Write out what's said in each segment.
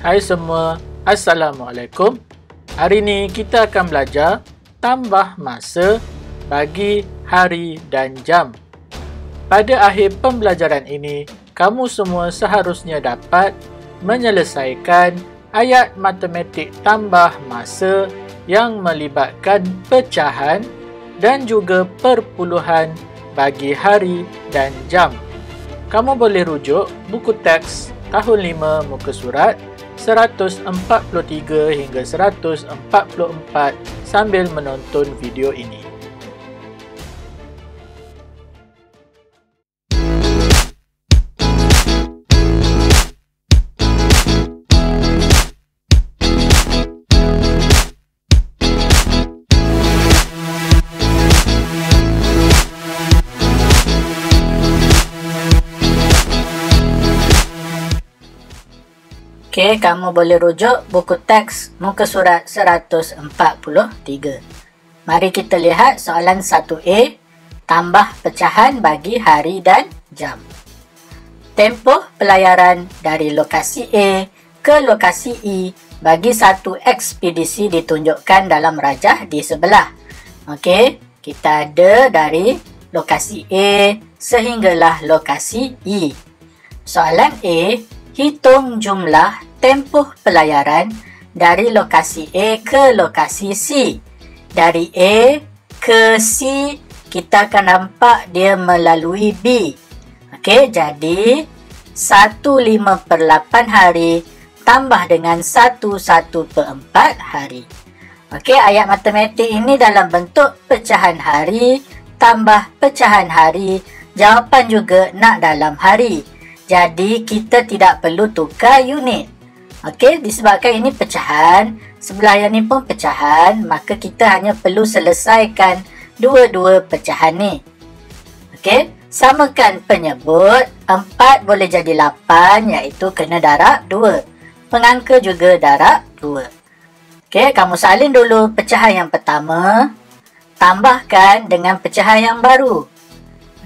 Hai semua, Assalamualaikum. Hari ini kita akan belajar tambah masa bagi hari dan jam. Pada akhir pembelajaran ini, kamu semua seharusnya dapat menyelesaikan ayat matematik tambah masa yang melibatkan pecahan dan juga perpuluhan bagi hari dan jam. Kamu boleh rujuk buku teks tahun 5 muka surat 143 hingga 144 sambil menonton video ini. Okey, kamu boleh rujuk buku teks muka surat 143. Mari kita lihat soalan 1A, tambah pecahan bagi hari dan jam. Tempoh pelayaran dari lokasi A ke lokasi E bagi satu ekspedisi ditunjukkan dalam rajah di sebelah. Okey, kita ada dari lokasi A sehinggalah lokasi E. Soalan A, hitung jumlah tempoh pelayaran dari lokasi A ke lokasi C. Dari A ke C, kita akan nampak dia melalui B. Okey, jadi 1/5/8 hari tambah dengan 1/1/4 hari. Okey, ayat matematik ini dalam bentuk pecahan hari tambah pecahan hari. Jawapan juga nak dalam hari. Jadi, kita tidak perlu tukar unit. Okey, disebabkan ini pecahan, sebelah yang ni pun pecahan, maka kita hanya perlu selesaikan dua-dua pecahan ni. Okey, samakan penyebut, 4 boleh jadi 8, iaitu kena darab 2. Pengangka juga darab 2. Okey, kamu salin dulu pecahan yang pertama, tambahkan dengan pecahan yang baru.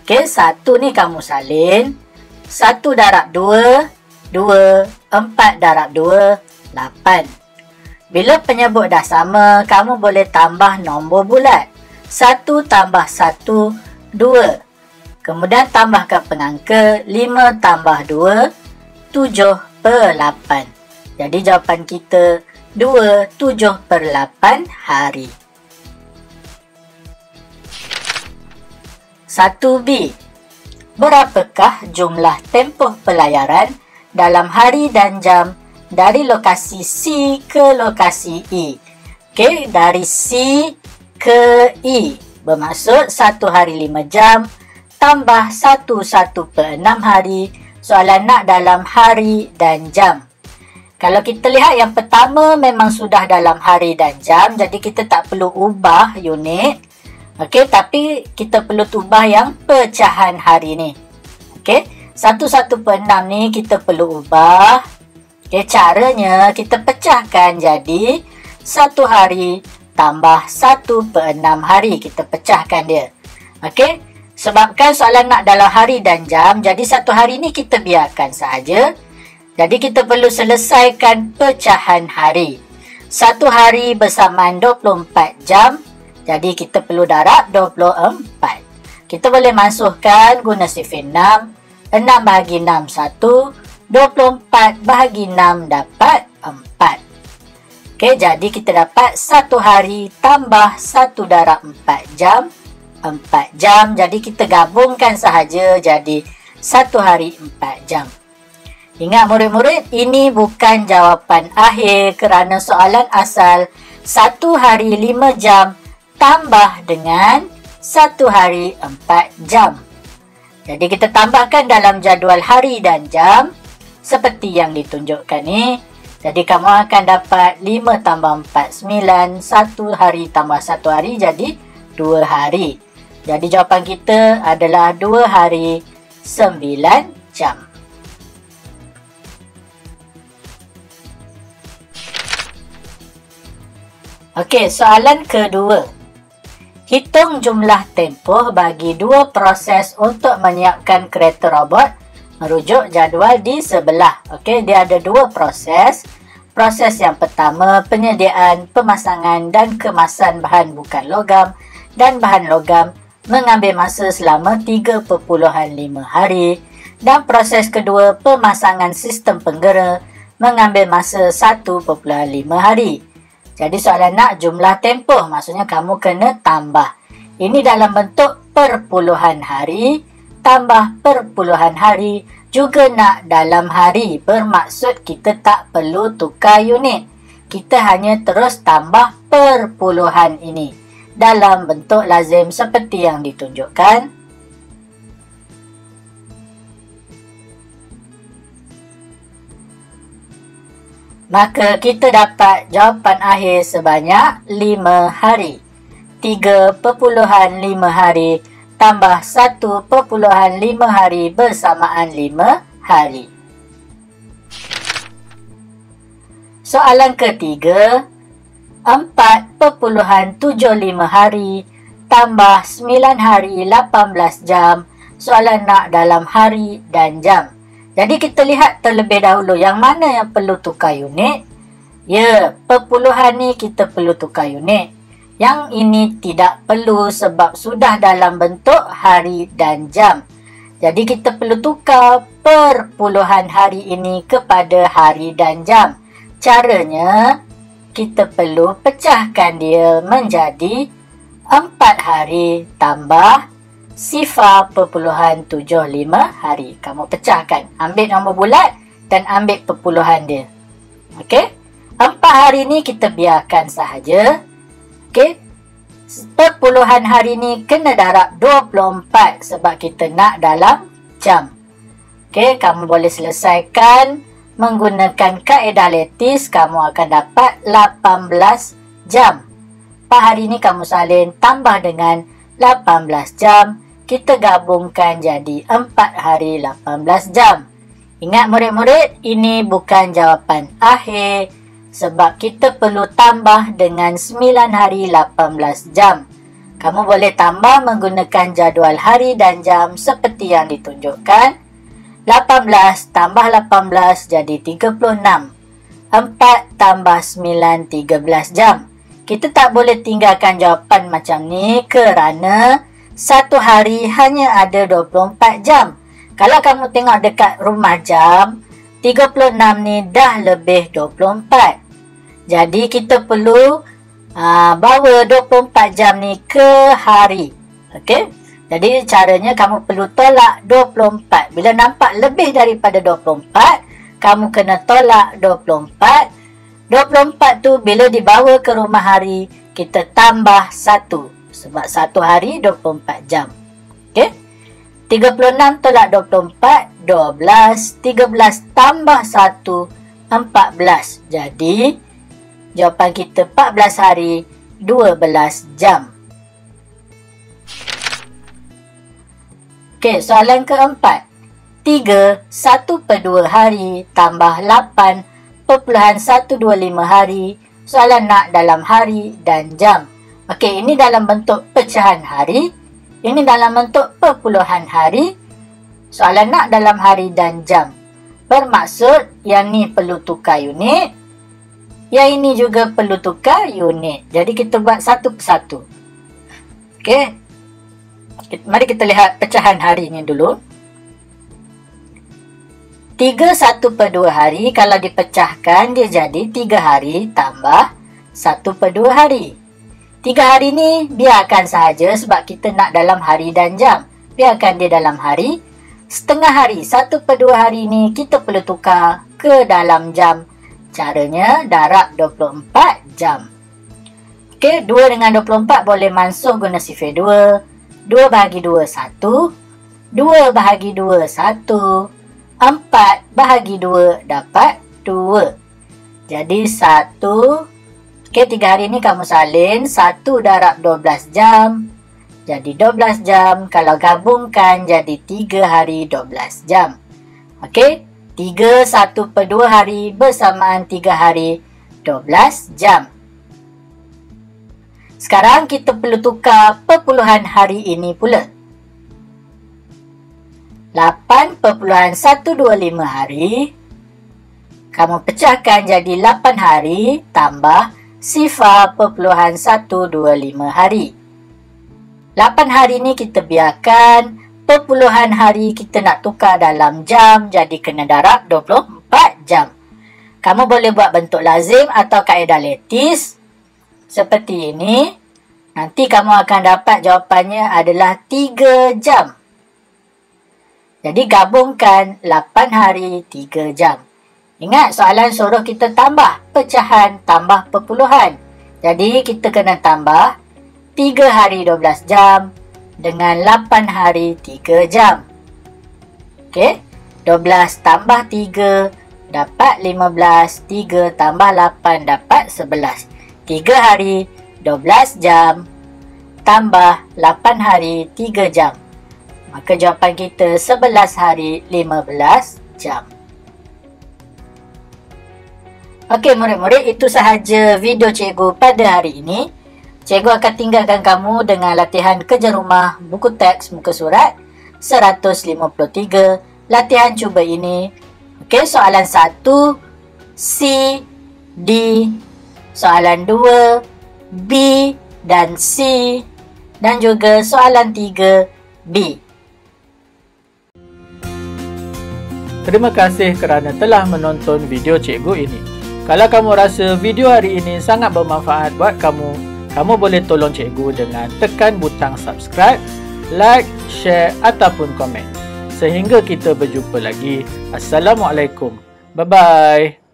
Okey, 1 ni kamu salin. 1 darab 2, 2, 4 darab 2, 8. Bila penyebut dah sama, kamu boleh tambah nombor bulat. 1 tambah 1, 2. Kemudian tambahkan pengangka, 5 tambah 2, 7/8. Jadi jawapan kita 2/7/8 hari. 1B. Berapakah jumlah tempoh pelayaran dalam hari dan jam dari lokasi C ke lokasi E? Okey, dari C ke E bermaksud 1 hari 5 jam tambah 1/1/6 hari. Soalan nak dalam hari dan jam. Kalau kita lihat yang pertama memang sudah dalam hari dan jam, jadi kita tak perlu ubah unit. Okey, tapi kita perlu ubah yang pecahan hari ni. Okey, 1/1/6 ni kita perlu ubah. Okey, caranya kita pecahkan jadi 1 hari tambah 1/6 hari. Kita pecahkan dia. Okey, sebabkan soalan nak dalam hari dan jam, jadi 1 hari ni kita biarkan sahaja. Jadi kita perlu selesaikan pecahan hari. 1 hari bersamaan 24 jam. Jadi kita perlu darab 24. Kita boleh masukkan guna sifar 6. 6 bahagi 6, 1. 24 bahagi 6 dapat 4. Okey, jadi kita dapat 1 hari tambah 1 darab 4 jam. 4 jam. Jadi kita gabungkan sahaja jadi 1 hari 4 jam. Ingat murid-murid, ini bukan jawapan akhir kerana soalan asal 1 hari 5 jam tambah dengan 1 hari 4 jam. Jadi kita tambahkan dalam jadual hari dan jam seperti yang ditunjukkan ni. Jadi kamu akan dapat 5 tambah 4, 9. 1 hari tambah 1 hari jadi 2 hari. Jadi jawapan kita adalah 2 hari 9 jam. Okey, soalan kedua. Hitung jumlah tempoh bagi 2 proses untuk menyiapkan kereta robot merujuk jadual di sebelah. Okey, dia ada 2 proses. Proses yang pertama, penyediaan, pemasangan dan kemasan bahan bukan logam dan bahan logam mengambil masa selama 3.5 hari. Dan proses kedua, pemasangan sistem penggera mengambil masa 1.5 hari. Jadi soalan nak jumlah tempoh, maksudnya kamu kena tambah. Ini dalam bentuk perpuluhan hari, tambah perpuluhan hari, juga nak dalam hari. Bermaksud kita tak perlu tukar unit. Kita hanya terus tambah perpuluhan ini dalam bentuk lazim seperti yang ditunjukkan. Maka kita dapat jawapan akhir sebanyak 5 hari. 3.5 hari tambah 1.5 hari bersamaan 5 hari. Soalan ketiga, 4.75 hari tambah 9 hari 18 jam. Soalan nak dalam hari dan jam. Jadi kita lihat terlebih dahulu yang mana yang perlu tukar unit. Ya, perpuluhan ni kita perlu tukar unit. Yang ini tidak perlu sebab sudah dalam bentuk hari dan jam. Jadi kita perlu tukar perpuluhan hari ini kepada hari dan jam. Caranya, kita perlu pecahkan dia menjadi 4 hari tambah 0.75 hari. Kamu pecahkan. Ambil nombor bulat dan ambil perpuluhan dia. Okey? 4 hari ni kita biarkan sahaja. Okey? Perpuluhan hari ni kena darab 24 sebab kita nak dalam jam. Okey, kamu boleh selesaikan menggunakan kaedah lattice. Kamu akan dapat 18 jam. 4 hari ni kamu salin tambah dengan 18 jam. Kita gabungkan jadi 4 hari 18 jam. Ingat murid-murid, ini bukan jawapan akhir. Sebab kita perlu tambah dengan 9 hari 18 jam. Kamu boleh tambah menggunakan jadual hari dan jam seperti yang ditunjukkan. 18 tambah 18 jadi 36. 4 tambah 9, 13 jam. Kita tak boleh tinggalkan jawapan macam ni kerana satu hari hanya ada 24 jam. Kalau kamu tengok dekat rumah jam, 36 ni dah lebih 24. Jadi kita perlu bawa 24 jam ni ke hari. Okey? Jadi caranya kamu perlu tolak 24. Bila nampak lebih daripada 24, kamu kena tolak 24. 24 tu bila dibawa ke rumah hari, kita tambah 1. Sebab satu hari 24 jam. Okey? 36 tolak 24, 12. 13 tambah 1, 14. Jadi jawapan kita 14 hari, 12 jam. Okey, soalan keempat. 3, 1/2 hari tambah 8.125 hari. Soalan nak dalam hari dan jam. Okey, ini dalam bentuk pecahan hari. Ini dalam bentuk perpuluhan hari. Soalan nak dalam hari dan jam. Bermaksud yang ni perlu tukar unit. Yang ini juga perlu tukar unit. Jadi kita buat satu persatu. Okey. Mari kita lihat pecahan hari ini dulu. 3 1/2 hari kalau dipecahkan dia jadi 3 hari tambah 1/2 hari. 3 hari ni biarkan sahaja sebab kita nak dalam hari dan jam. Biarkan dia dalam hari. Setengah hari, 1/2 hari ni kita perlu tukar ke dalam jam. Caranya darab 24 jam. Okey, 2 dengan 24 boleh mansuh guna sifir 2. 2 bahagi 2, 1. 2 bahagi 2, 1. 4 bahagi 2 dapat 2. Jadi 1. Okey, 3 hari ni kamu salin. 1 darab 12 jam. Jadi 12 jam. Kalau gabungkan jadi 3 hari 12 jam. Okey. 3 1/2 hari bersamaan 3 hari 12 jam. Sekarang kita perlu tukar perpuluhan hari ini pula. 8.125 hari Kamu pecahkan jadi 8 hari tambah sifar perpuluhan 125 hari. 8 hari ni kita biarkan, perpuluhan hari kita nak tukar dalam jam, jadi kena darab 24 jam. Kamu boleh buat bentuk lazim atau kaedah lattice seperti ini. Nanti kamu akan dapat jawapannya adalah 3 jam. Jadi gabungkan 8 hari 3 jam. Ingat soalan suruh kita tambah pecahan tambah perpuluhan. Jadi kita kena tambah 3 hari 12 jam dengan 8 hari 3 jam. Okey, 12 tambah 3 dapat 15, 3 tambah 8 dapat 11. 3 hari 12 jam tambah 8 hari 3 jam. Maka jawapan kita 11 hari 15 jam. Okey murid-murid, itu sahaja video cikgu pada hari ini. Cikgu akan tinggalkan kamu dengan latihan kerja rumah buku teks muka surat 153. Latihan cuba ini. Okey, soalan 1 C, D. Soalan 2 B dan C. Dan juga soalan 3 B. Terima kasih kerana telah menonton video cikgu ini. Kalau kamu rasa video hari ini sangat bermanfaat buat kamu, kamu boleh tolong cikgu dengan tekan butang subscribe, like, share ataupun komen. Sehingga kita berjumpa lagi. Assalamualaikum. Bye-bye.